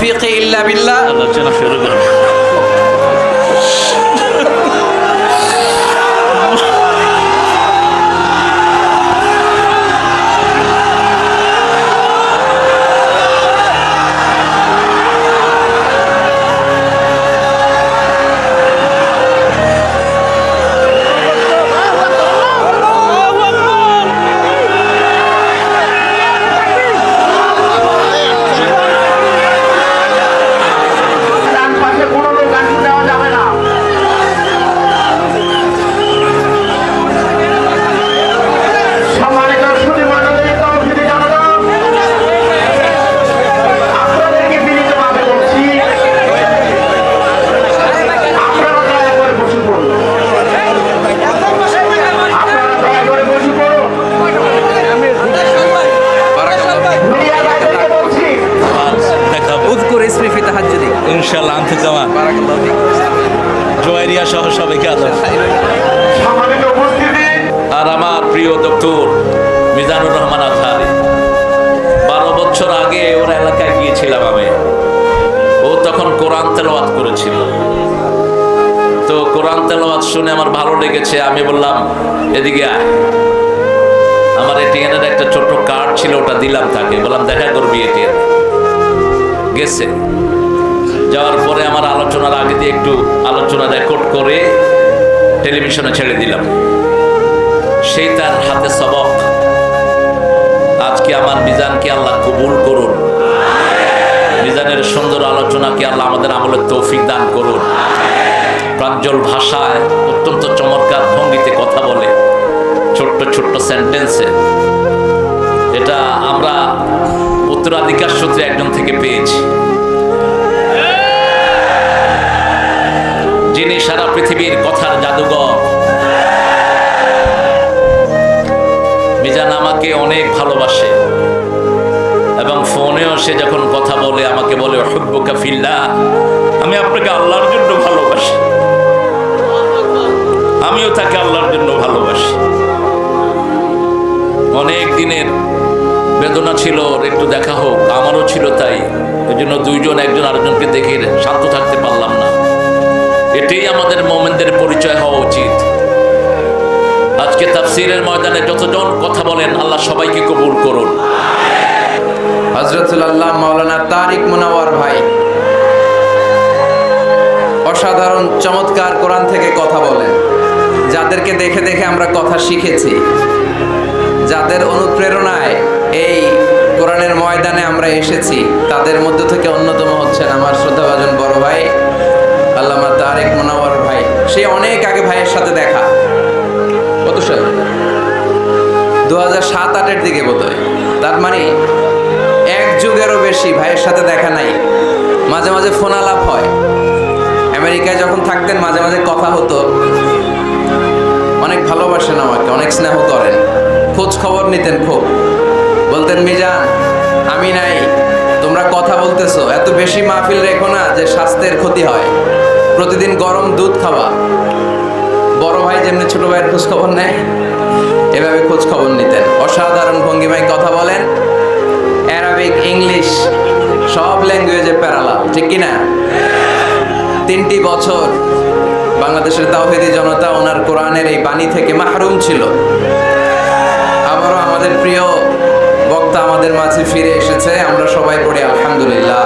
তৌফিক ইল্লা বিল্লাহ। আলোচনা শুরু করুন। ইনশাআল্লাহ আনতে যাওয়া জোয়ারিয়া সহ সবাইকে আদর। আর আমার প্রিয় ডক্টর মিজানুর রহমান আজহারি, 12 বছর আগে ওর এলাকায় গিয়েছিলাম আমি। ও তখন কোরআন তেলাওয়াত করেছিল। তো কোরআন তেলাওয়াত শুনে আমার ভালো লেগেছে। আমি বললাম এদিকে আয়। আমার এটিএনের একটা ছোট্ট কার্ড ছিল, ওটা দিলাম তাকে, বললাম দেখা করবি এটিএন। গেছে। যাওয়ার পরে আমার আলোচনার আগে দিয়ে একটু আলোচনা রেকর্ড করে টেলিভিশনে ছেড়ে দিলাম। সেই তার হাতে সবক। আজকে আমার মিজানকে আল্লাহ কবুল করুন। মিজানের সুন্দর আলোচনাকে আল্লাহ আমাদের আমলের তৌফিক দান করুন। প্রাঞ্জল ভাষায় অত্যন্ত চমৎকার ভঙ্গিতে কথা বলে, ছোট্ট ছোট্ট সেন্টেন্সে। এটা আমরা উত্তরাধিকার সূত্রে একজন থেকে পেয়েছি, যিনি সারা পৃথিবীর কথার জাদুঘর। মিজান আমাকে অনেক ভালোবাসে এবং ফোনেও সে যখন কথা বলে আমাকে বলে হুব্বুকা ফিল্লাহ, আমি আপনাকে আল্লাহর জন্য ভালোবাসি। আমিও তাকে আল্লাহর জন্য ভালোবাসি। অনেক দিনের বেদনা ছিল, একটু দেখা হোক, আমারও ছিল তাই। এই জন্য দুইজন একজন আরেকজনকে দেখে শান্ত থাকতে পারলাম না। এটাই আমাদের মোমেনদের পরিচয় হওয়া উচিত। আজকে তাফসীরের ময়দানে যতজন কথা বলেন, আল্লাহ সবাইকে কবুল করুন। হযরতুল আল্লাহ মাওলানা তারিক মুনাওয়ার ভাই অসাধারণ চমৎকার কোরআন থেকে কথা বলেন। যাদেরকে দেখে দেখে আমরা কথা শিখেছি, যাদের অনুপ্রেরণায় এই কোরআনের ময়দানে আমরা এসেছি, তাদের মধ্য থেকে অন্যতম হচ্ছেন আমার শ্রদ্ধাভাজন বড় ভাই আল্লামা তারিক মুনাওয়ার ভাই। সে অনেক আগে ভাইয়ের সাথে দেখা, কত সালে, 2007-08 দিকে বোধহয়। তার মানে এক যুগেরও বেশি ভাইয়ের সাথে দেখা নাই। মাঝে মাঝে ফোন আলাপ হয়। আমেরিকায় যখন থাকতেন মাঝে মাঝে কথা হতো। অনেক ভালোবাসেন আমাকে, অনেক স্নেহ করেন, খোঁজ খবর নিতেন খুব। বলতেন মিজান আমি নাই, তোমরা কথা বলতেছো, এত বেশি মাহফিল রেখো না যে স্বাস্থ্যের ক্ষতি হয়। প্রতিদিন গরম দুধ খাওয়া। বড় ভাই যেমনি ছোট ভাইয়ের খোঁজ খবর নেয়, এভাবে খোঁজ খবর নিতেন। অসাধারণ ভঙ্গিমায় কথা বলেন। অ্যারাবিক, ইংলিশ সব ল্যাঙ্গুয়েজে প্যারালাল, ঠিক কিনা? 3টি বছর বাংলাদেশের তাওহীদি জনতা ওনার কোরআনের এই বাণী থেকে মাহরুম ছিল। আবারও আমাদের প্রিয় বক্তা আমাদের মাঝে ফিরে এসেছে। আমরা সবাই পড়ি আলহামদুলিল্লাহ।